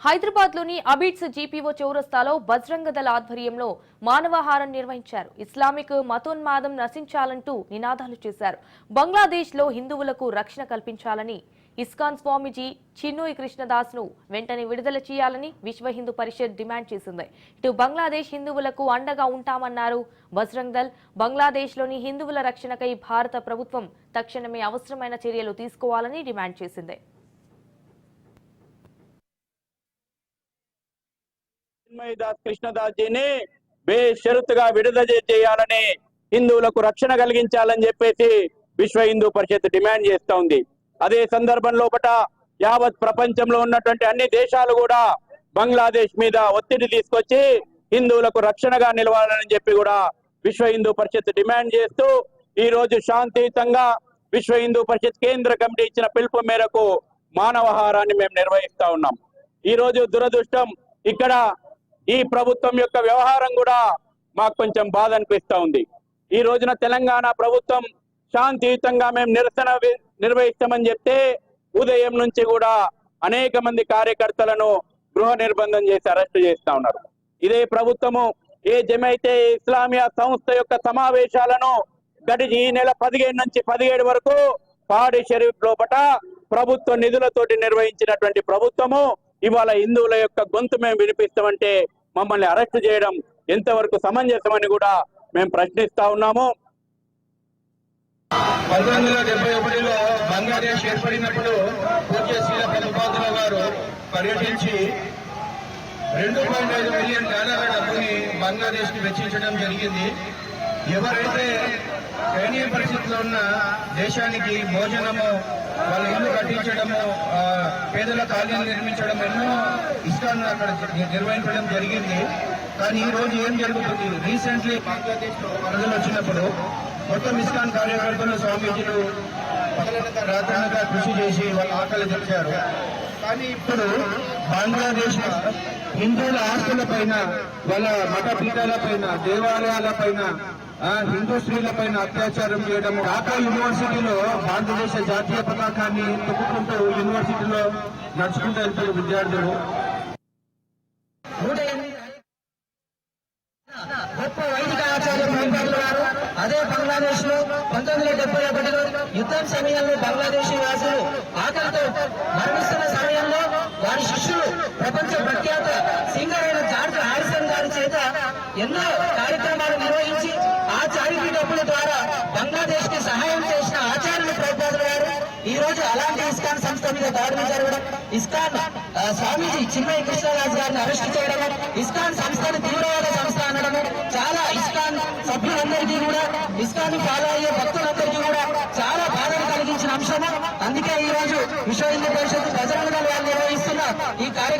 హైదరాబాద్లోని అబిడ్స్ జీపీఓ చౌరస్తాలో బజరంగ దళ ఆధ్వర్యంలో మానవహారం నిర్వహించారు. ఇస్లామిక్ మతోన్మాదం నశించాలంటూ నినాదాలు చేశారు. బంగ్లాదేశ్లో హిందువులకు రక్షణ కల్పించాలని ఇస్కాన్ స్వామీజీ చిన్నూయి కృష్ణదాస్ ను వెంటనే విడుదల చేయాలని విశ్వ హిందూ పరిషత్ డిమాండ్ చేసింది. ఇటు బంగ్లాదేశ్ హిందువులకు అండగా ఉంటామన్నారు బజరంగ్ దళ్. బంగ్లాదేశ్లోని హిందువుల రక్షణకై భారత ప్రభుత్వం తక్షణమే అవసరమైన చర్యలు తీసుకోవాలని డిమాండ్ చేసింది. చిన్మయదాస్ కృష్ణదాస్ జీని బేషరతుగా విడుదల చేయాలని, హిందువులకు రక్షణ కలిగించాలని చెప్పేసి విశ్వ హిందూ పరిషత్ డిమాండ్ చేస్తా ఉంది. అదే సందర్భంలో యావత్ ప్రపంచంలో ఉన్నటువంటి అన్ని దేశాలు కూడా బంగ్లాదేశ్ మీద ఒత్తిడి తీసుకొచ్చి హిందువులకు రక్షణగా నిలవాలని చెప్పి కూడా విశ్వ హిందూ పరిషత్ డిమాండ్ చేస్తూ ఈ రోజు శాంతియుతంగా విశ్వ హిందూ పరిషత్ కేంద్ర కమిటీ ఇచ్చిన పిలుపు మేరకు మానవహారాన్ని మేము నిర్వహిస్తా ఉన్నాం. ఈ రోజు దురదృష్టం, ఇక్కడ ఈ ప్రభుత్వం యొక్క వ్యవహారం కూడా మాకు కొంచెం బాధ అనిపిస్తా ఉంది. ఈ రోజున తెలంగాణ ప్రభుత్వం శాంతియుతంగా మేము నిరసన నిర్వహిస్తామని చెప్తే ఉదయం నుంచి కూడా అనేక మంది కార్యకర్తలను గృహ నిర్బంధం చేసి అరెస్ట్ చేస్తా ఉన్నారు. ఇదే ప్రభుత్వము ఏ జమైతే ఇస్లామియా సంస్థ యొక్క సమావేశాలను గడిచి ఈ నెల 15 నుంచి 17 వరకు పాడి షరీఫ్ లోపట ప్రభుత్వ నిధులతోటి నిర్వహించినటువంటి ప్రభుత్వము ఇవాళ హిందువుల యొక్క గొంతు మేము వినిపిస్తామంటే మమ్మల్ని అరెస్ట్ చేయడం ఎంతవరకు సమంజసమని కూడా మేము ప్రశ్నిస్తా ఉన్నాము. 1971లో బంగ్లాదేశ్ ఏర్పడినప్పుడు పూజ్య శ్రీల ప్రభుపాదుల గారు పర్యటించి $2.5 మిలియన్ డబ్బుని బంగ్లాదేశ్ కి వెచ్చించడం జరిగింది. ఎవరైతే దయనీయ పరిస్థితిలో ఉన్న దేశానికి భోజనము, వాళ్ళ ఇల్లు కట్టించడము, పేదల కాలనీలు నిర్మించడం, ఎన్నో ఇష్టాలను అక్కడ నిర్వహించడం జరిగింది. కానీ ఈ రోజు ఏం జరుగుతుంది? రీసెంట్లీ బంగ్లాదేశ్ లో వరదలు వచ్చినప్పుడు మొత్తం ఇస్కాన్ కార్యకర్తలు, స్వామీజీలు పగలనక రాత్రనగా కృషి చేసి వాళ్ళ ఆకలి తెచ్చారు. కానీ ఇప్పుడు బంగ్లాదేశ్ హిందువుల ఆస్తుల పైన, వాళ్ళ మఠ పీఠాల పైన, దేవాలయాల పైన, హిందూ స్త్రీల పైన అత్యాచారం చేయడం. ఢాకా యూనివర్సిటీలో భారతదేశ జాతీయ పతాకాన్ని తొక్కుకుంటూ యూనివర్సిటీలో నడుచుకుంటూ వెళ్తారు విద్యార్థులు. గొప్ప వైదిక ఆచార్య మహిళలు వారు అదే బంగ్లాదేశ్ లో 1971లో యుద్ధం సమయంలో బంగ్లాదేశీ వాసులు ఆకలితో మరణిస్తున్న సమయంలో వారి శిష్యులు ప్రపంచ ప్రఖ్యాత సింగర్ అయిన జార్జ్ హారిసన్ గారి చేత ఎన్నో కార్యక్రమాలు నిర్వహించి ఆ చారిటీ డబ్బుల ద్వారా బంగ్లాదేశ్ కి సహాయం చేసిన ఆచార్యులు ప్రభుపాదుల గారు ఈ రోజు అలాంటి ఇస్కాన్ సంస్థ మీద దాడులు జరగడం, ఇస్కాన్ స్వామీజీ చిన్మయ కృష్ణదాస్ గారిని అరెస్ట్ చేయడం, ఇస్కాన్ సంస్థను తీవ్రవాద సంస్థ అనడము చాలా ఇస్కాన్ సభ్యులందరికీ కూడా, ఇస్కాన్ ఫాలో అయ్యే భక్తులందరికీ కూడా చాలా బాధను కలిగించిన అంశము. అందుకే ఈ రోజు విశ్వ హిందూ పరిషత్ బజరంగ దళ్ వారు నిర్వహిస్తున్న ఈ కార్యక్రమం